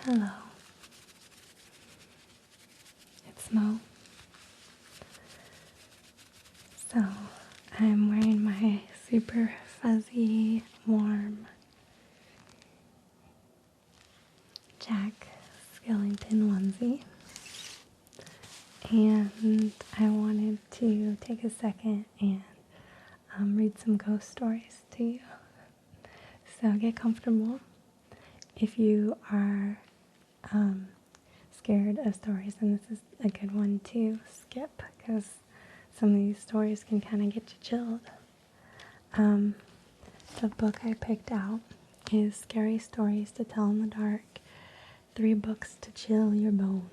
Hello, it's Mo. So, I'm wearing my super fuzzy, warm Jack Skellington onesie. And I wanted to take a second and read some ghost stories to you. So get comfortable. If you are scared of stories, then this is a good one to skip because some of these stories can kind of get you chilled. The book I picked out is Scary Stories to Tell in the Dark, 3 books to chill your bones.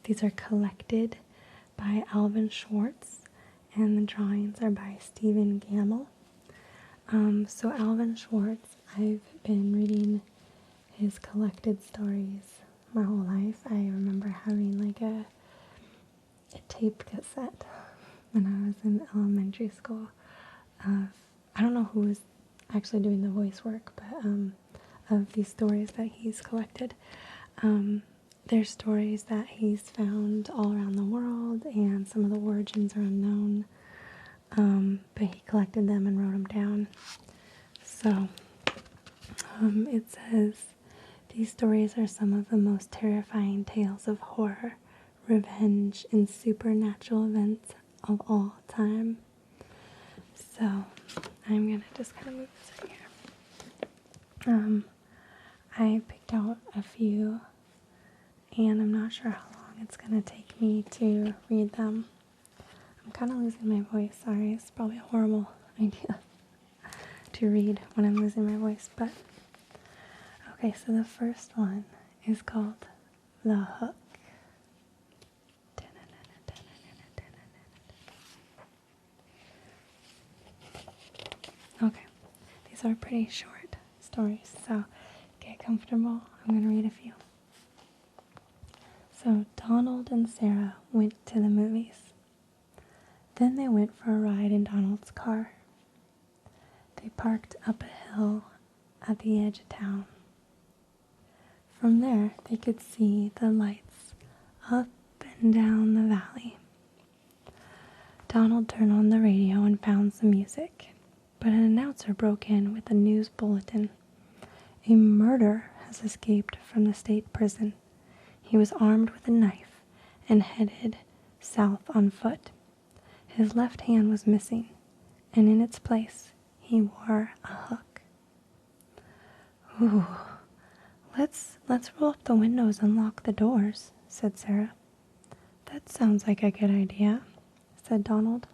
These are collected by Alvin Schwartz, and the drawings are by Stephen Gamble. So Alvin Schwartz, I've been reading his collected stories my whole life. I remember having like a tape cassette when I was in elementary school of, I don't know who was actually doing the voice work, but of these stories that he's collected. There's stories that he's found all around the world, and some of the origins are unknown, but he collected them and wrote them down. So it says, these stories are some of the most terrifying tales of horror, revenge, and supernatural events of all time. So I'm gonna just kind of move this in here. I picked out a few, and I'm not sure how long it's gonna take me to read them. I'm kind of losing my voice, sorry, it's probably a horrible idea to read when I'm losing my voice, but okay, so the first one is called The Hook. Okay, these are pretty short stories, so get comfortable. I'm going to read a few. So, Donald and Sarah went to the movies. Then they went for a ride in Donald's car. They parked up a hill at the edge of town. From there, they could see the lights up and down the valley. Donald turned on the radio and found some music, but an announcer broke in with a news bulletin. A murderer has escaped from the state prison. He was armed with a knife and headed south on foot. His left hand was missing, and in its place, he wore a hook. Ooh, let's roll up the windows and lock the doors, said Sarah. That sounds like a good idea, said Donald.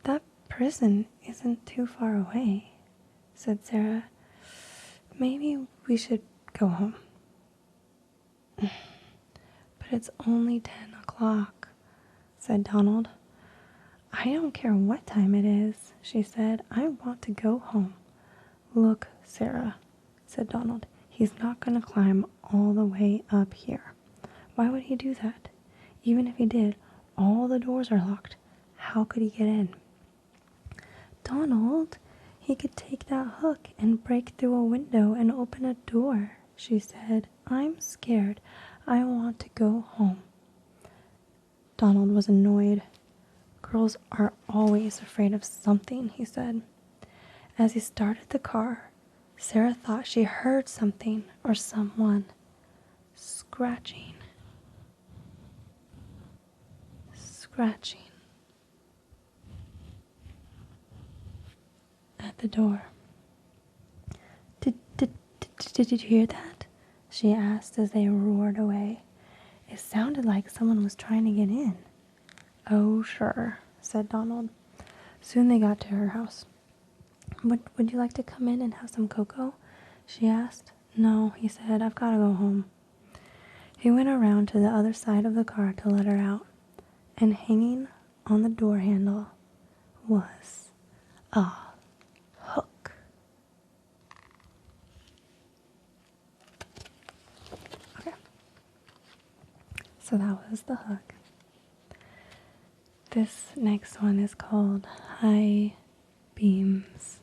That prison isn't too far away, said Sarah. Maybe we should go home. But it's only 10 o'clock, said Donald. I don't care what time it is, she said. I want to go home. Look, Sarah, said Donald. He's not going to climb all the way up here. Why would he do that? Even if he did, all the doors are locked. How could he get in? Donald, he could take that hook and break through a window and open a door, she said. I'm scared. I want to go home. Donald was annoyed. Girls are always afraid of something, he said. As he started the car, Sarah thought she heard something or someone scratching. At the door. Did you hear that? She asked as they roared away. It sounded like someone was trying to get in. Oh, sure, said Donald. Soon they got to her house. Would you like to come in and have some cocoa? She asked. No, he said, I've got to go home. He went around to the other side of the car to let her out, and hanging on the door handle was a hook. Okay. So that was the hook. This next one is called High Beams.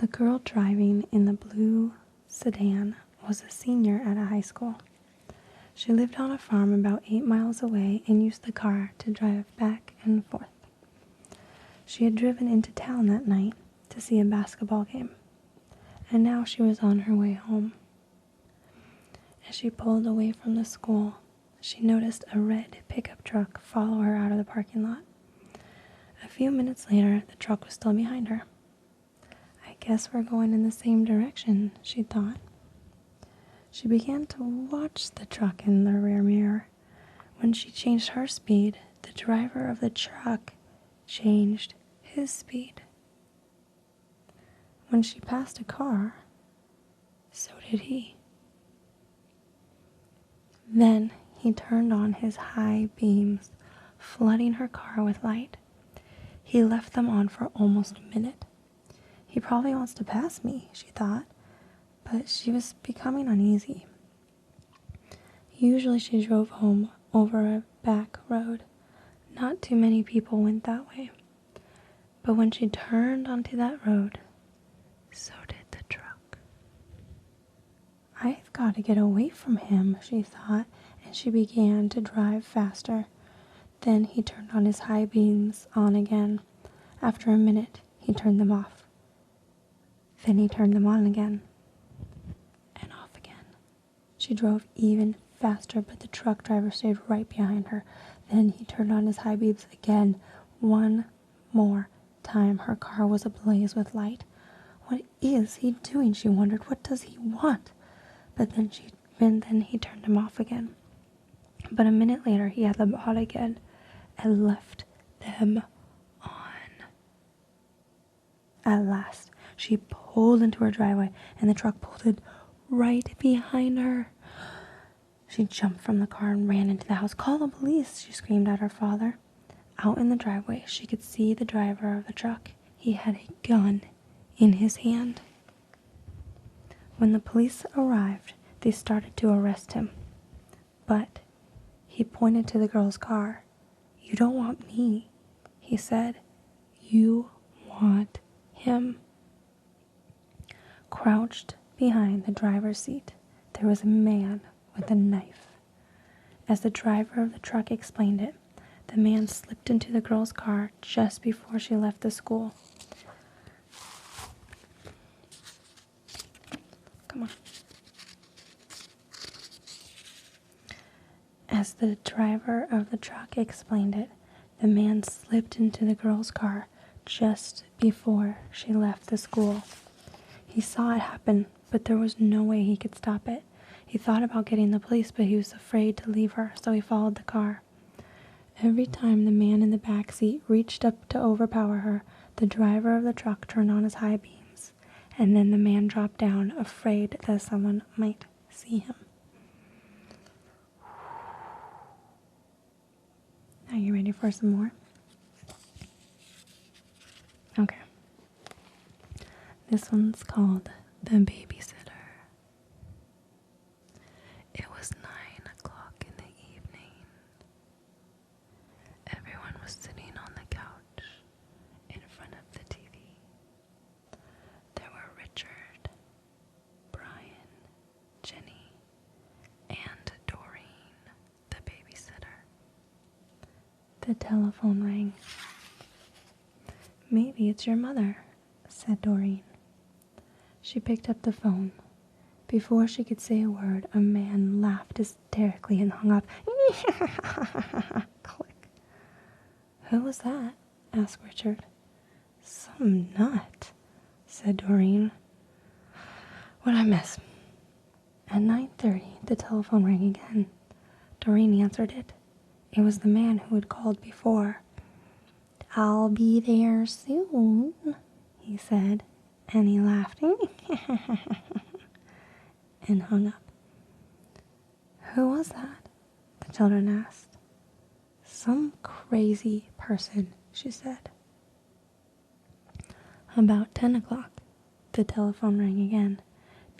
The girl driving in the blue sedan was a senior at a high school. She lived on a farm about 8 miles away and used the car to drive back and forth. She had driven into town that night to see a basketball game, and now she was on her way home. As she pulled away from the school, she noticed a red pickup truck follow her out of the parking lot. A few minutes later, the truck was still behind her. I guess we're going in the same direction, she thought. She began to watch the truck in the rear mirror. When she changed her speed, the driver of the truck changed his speed. When she passed a car, so did he. Then he turned on his high beams, flooding her car with light. He left them on for almost a minute. He probably wants to pass me, she thought, but she was becoming uneasy. Usually she drove home over a back road. Not too many people went that way. But when she turned onto that road, so did the truck. I've got to get away from him, she thought, and she began to drive faster. Then he turned on his high beams on again. After a minute, he turned them off. Then he turned them on again, and off again. She drove even faster, but the truck driver stayed right behind her. Then he turned on his high beams again. One more time, her car was ablaze with light. What is he doing? She wondered. What does he want? But then he turned them off again. But a minute later, he had them on again and left them on. At last, she pulled into her driveway, and the truck pulled in right behind her. She jumped from the car and ran into the house. "Call the police," she screamed at her father. Out in the driveway, she could see the driver of the truck. He had a gun in his hand. When the police arrived, they started to arrest him. But he pointed to the girl's car. "You don't want me," he said. "You want him." Crouched behind the driver's seat, there was a man with a knife. As the driver of the truck explained it, the man slipped into the girl's car just before she left the school. Come on. As the driver of the truck explained it, the man slipped into the girl's car just before she left the school. He saw it happen, but there was no way he could stop it. He thought about getting the police, but he was afraid to leave her, so he followed the car. Every time the man in the back seat reached up to overpower her, the driver of the truck turned on his high beams, and then the man dropped down, afraid that someone might see him. Are you ready for some more? Okay. This one's called The Babysitter. It was 9 o'clock in the evening. Everyone was sitting on the couch in front of the TV. There were Richard, Brian, Jenny, and Doreen, the babysitter. The telephone rang. "Maybe it's your mother," said Doreen. She picked up the phone. Before she could say a word, a man laughed hysterically and hung up. Click. "Who was that?" asked Richard. "Some nut," said Doreen. "What'd I miss?" At 9:30, the telephone rang again. Doreen answered it. It was the man who had called before. "I'll be there soon," he said, and he laughed and hung up. "Who was that?" the children asked. "Some crazy person," she said. About 10 o'clock, the telephone rang again.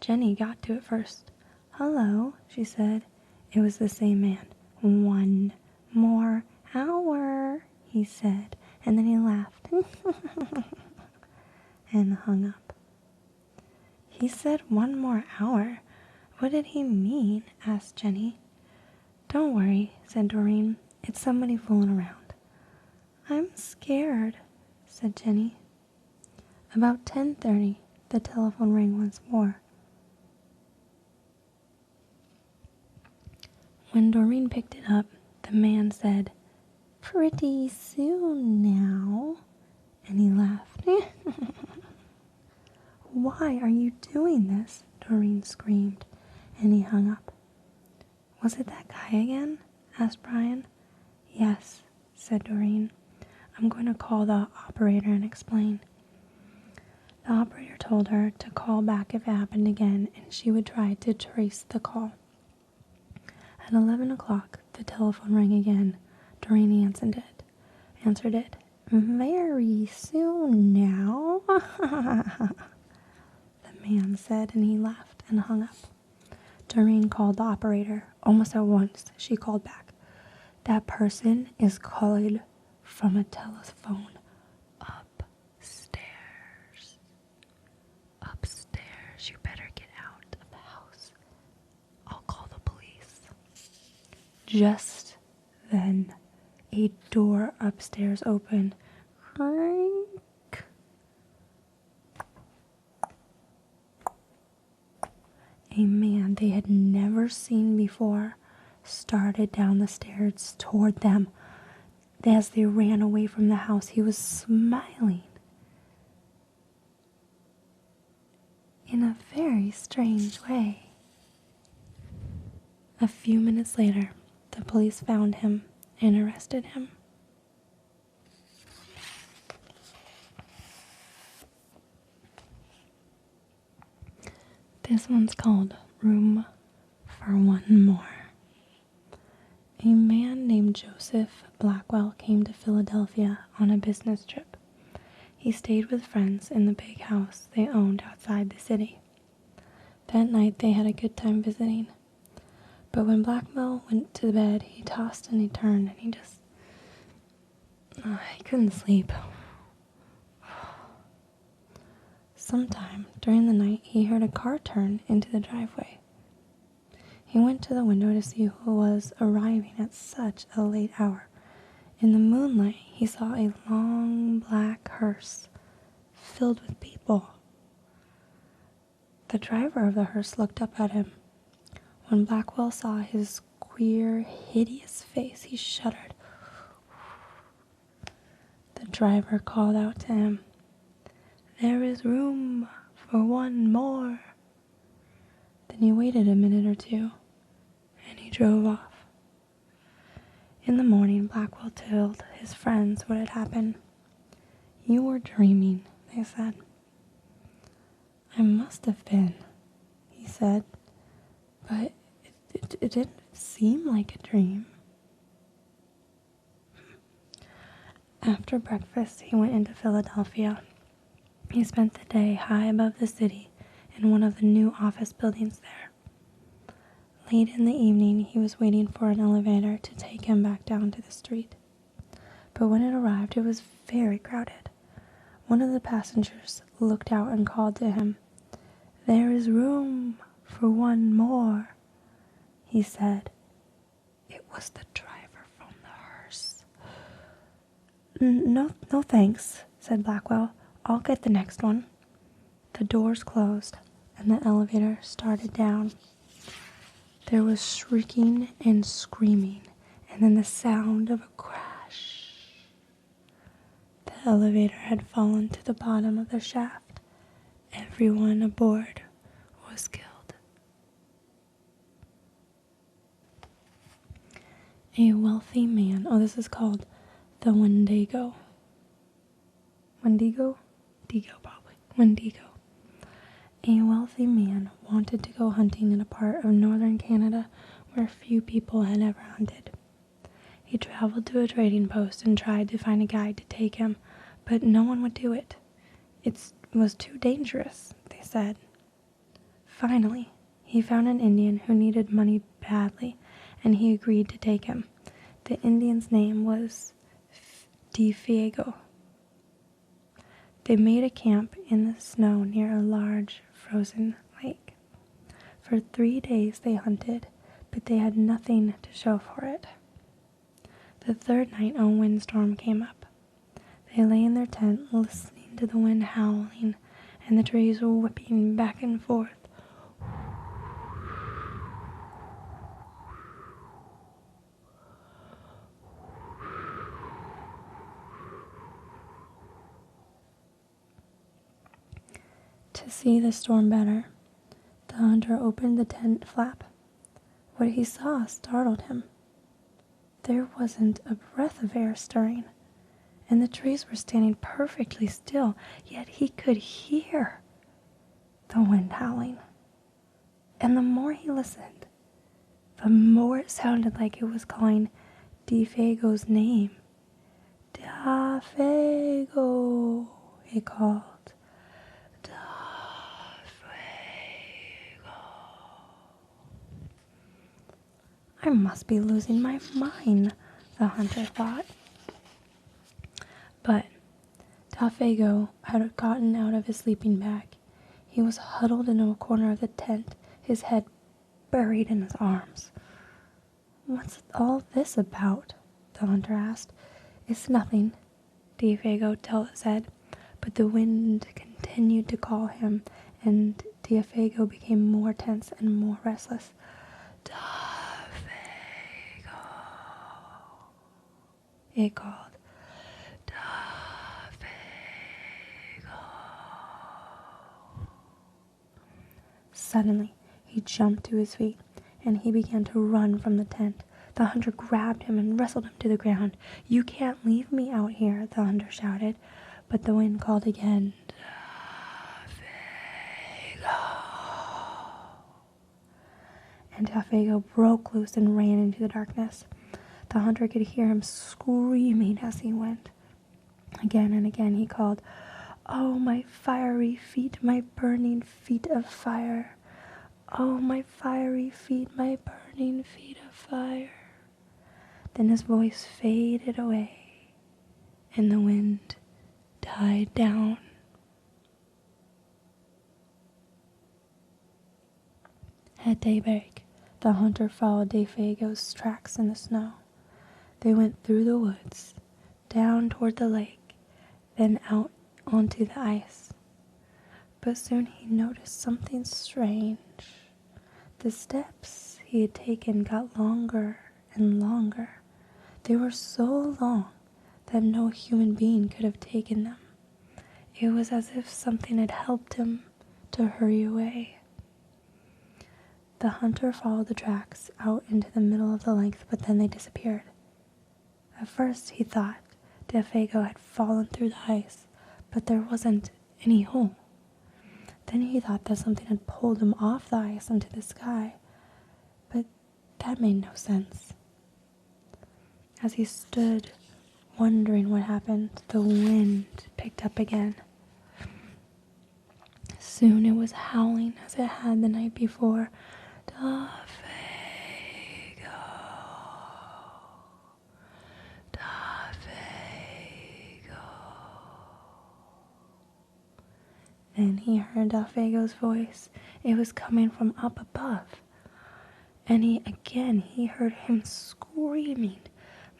Jenny got to it first. "Hello," she said. It was the same man. "One more hour," he said, and then he laughed and hung up. He said 1 more hour. What did he mean? Asked Jenny. Don't worry, said Doreen. It's somebody fooling around. I'm scared, said Jenny. About 10:30, the telephone rang once more. When Doreen picked it up, the man said, Pretty soon now. And he laughed. Why are you doing this? Doreen screamed, and he hung up. Was it that guy again? Asked Brian. Yes, said Doreen. I'm going to call the operator and explain. The operator told her to call back if it happened again, and she would try to trace the call. At 11 o'clock, the telephone rang again. Doreen answered it. Very soon now, the man said, and he laughed and hung up. Doreen called the operator. Almost at once, she called back. That person is calling from a telephone upstairs. Upstairs. You better get out of the house. I'll call the police. Just then, a door upstairs opened. Crank. A man they had never seen before started down the stairs toward them. As they ran away from the house, he was smiling in a very strange way. A few minutes later, the police found him and arrested him. This one's called Room for One More. A man named Joseph Blackwell came to Philadelphia on a business trip. He stayed with friends in the big house they owned outside the city. That night they had a good time visiting. But when Blackwell went to bed, he tossed and he turned and he couldn't sleep. Sometime during the night, he heard a car turn into the driveway. He went to the window to see who was arriving at such a late hour. In the moonlight, he saw a long black hearse filled with people. The driver of the hearse looked up at him. When Blackwell saw his queer, hideous face, he shuddered. The driver called out to him, There is room for one more. Then he waited a minute or two, and he drove off. In the morning, Blackwell told his friends what had happened. You were dreaming, they said. I must have been, he said, but it didn't seem like a dream. After breakfast, he went into Philadelphia. He spent the day high above the city in one of the new office buildings there. Late in the evening, he was waiting for an elevator to take him back down to the street. But when it arrived, it was very crowded. One of the passengers looked out and called to him, There is room for one more, he said. It was the driver from the hearse. No thanks, said Blackwell. I'll get the next one. The doors closed, and the elevator started down. There was shrieking and screaming, and then the sound of a crash. The elevator had fallen to the bottom of the shaft. Everyone aboard was killed. A wealthy man, this is called the Wendigo. Wendigo? Digo, probably. Wendigo. A wealthy man wanted to go hunting in a part of northern Canada where few people had ever hunted. He traveled to a trading post and tried to find a guide to take him, but no one would do it. It was too dangerous, they said. Finally, he found an Indian who needed money badly, and he agreed to take him. The Indian's name was Diego. They made a camp in the snow near a large frozen lake. For 3 days they hunted, but they had nothing to show for it. The third night a windstorm came up. They lay in their tent listening to the wind howling and the trees whipping back and forth. To see the storm better, the hunter opened the tent flap. What he saw startled him. There wasn't a breath of air stirring, and the trees were standing perfectly still, yet he could hear the wind howling. And the more he listened, the more it sounded like it was calling Defago's name. Defago, it called. I must be losing my mind, the hunter thought. But Defago had gotten out of his sleeping bag. He was huddled into a corner of the tent, his head buried in his arms. "What's all this about?" the hunter asked. "It's nothing," Defago said, but the wind continued to call him, and Defago became more tense and more restless. It called. Defago. Suddenly, he jumped to his feet, and he began to run from the tent. The hunter grabbed him and wrestled him to the ground. "You can't leave me out here," the hunter shouted, but the wind called again. Defago. And Defago broke loose and ran into the darkness. The hunter could hear him screaming as he went. Again and again he called, "Oh, my fiery feet, my burning feet of fire. Oh, my fiery feet, my burning feet of fire." Then his voice faded away, and the wind died down. At daybreak, the hunter followed Defago's tracks in the snow. They went through the woods, down toward the lake, then out onto the ice. But soon he noticed something strange. The steps he had taken got longer and longer. They were so long that no human being could have taken them. It was as if something had helped him to hurry away. The hunter followed the tracks out into the middle of the lake, but then they disappeared. At first he thought Defago had fallen through the ice, but there wasn't any hole. Then he thought that something had pulled him off the ice into the sky, but that made no sense. As he stood wondering what happened, the wind picked up again. Soon it was howling as it had the night before. Defago. Then he heard Defago's voice. It was coming from up above. And he heard him screaming,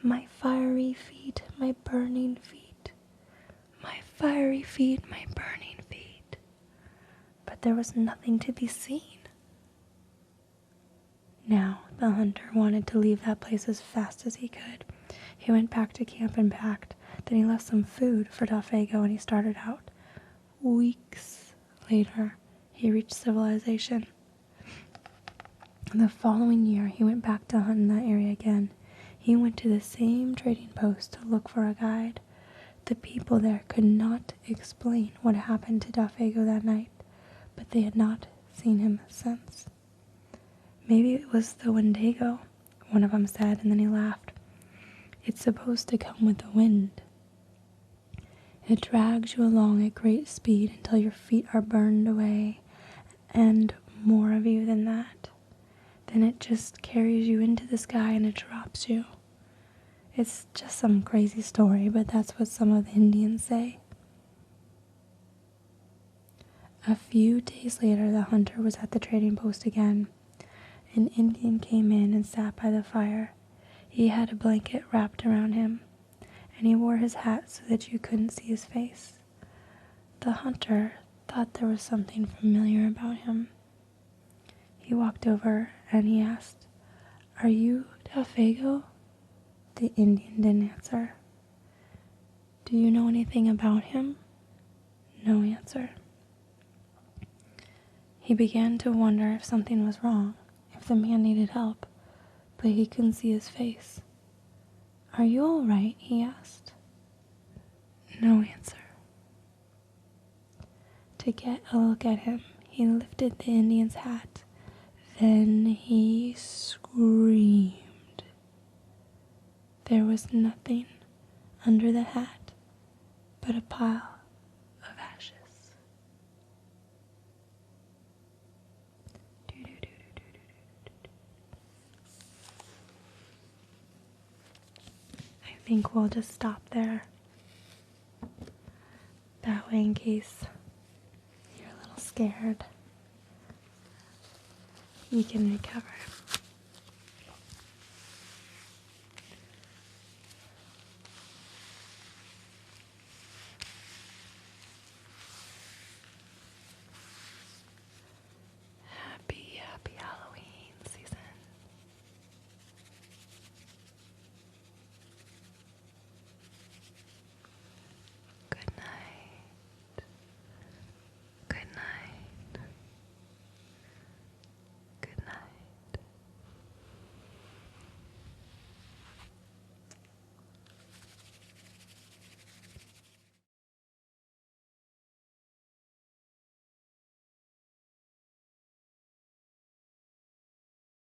"My fiery feet, my burning feet. My fiery feet, my burning feet." But there was nothing to be seen. Now the hunter wanted to leave that place as fast as he could. He went back to camp and packed. Then he left some food for Defago and he started out. Weeks later, he reached civilization. The following year, he went back to hunt in that area again. He went to the same trading post to look for a guide. The people there could not explain what happened to Defago that night, but they had not seen him since. "Maybe it was the Wendigo," one of them said, and then he laughed. "It's supposed to come with the wind. It drags you along at great speed until your feet are burned away, and more of you than that. Then it just carries you into the sky and it drops you. It's just some crazy story, but that's what some of the Indians say." A few days later, the hunter was at the trading post again. An Indian came in and sat by the fire. He had a blanket wrapped around him, and he wore his hat so that you couldn't see his face. The hunter thought there was something familiar about him. He walked over and he asked, "Are you Dafago?" The Indian didn't answer. "Do you know anything about him?" No answer. He began to wonder if something was wrong, if the man needed help, but he couldn't see his face. "Are you all right?" he asked. No answer. To get a look at him, he lifted the Indian's hat. Then he screamed. There was nothing under the hat but a pile of ashes. I think we'll just stop there. That way, in case you're a little scared, you can recover.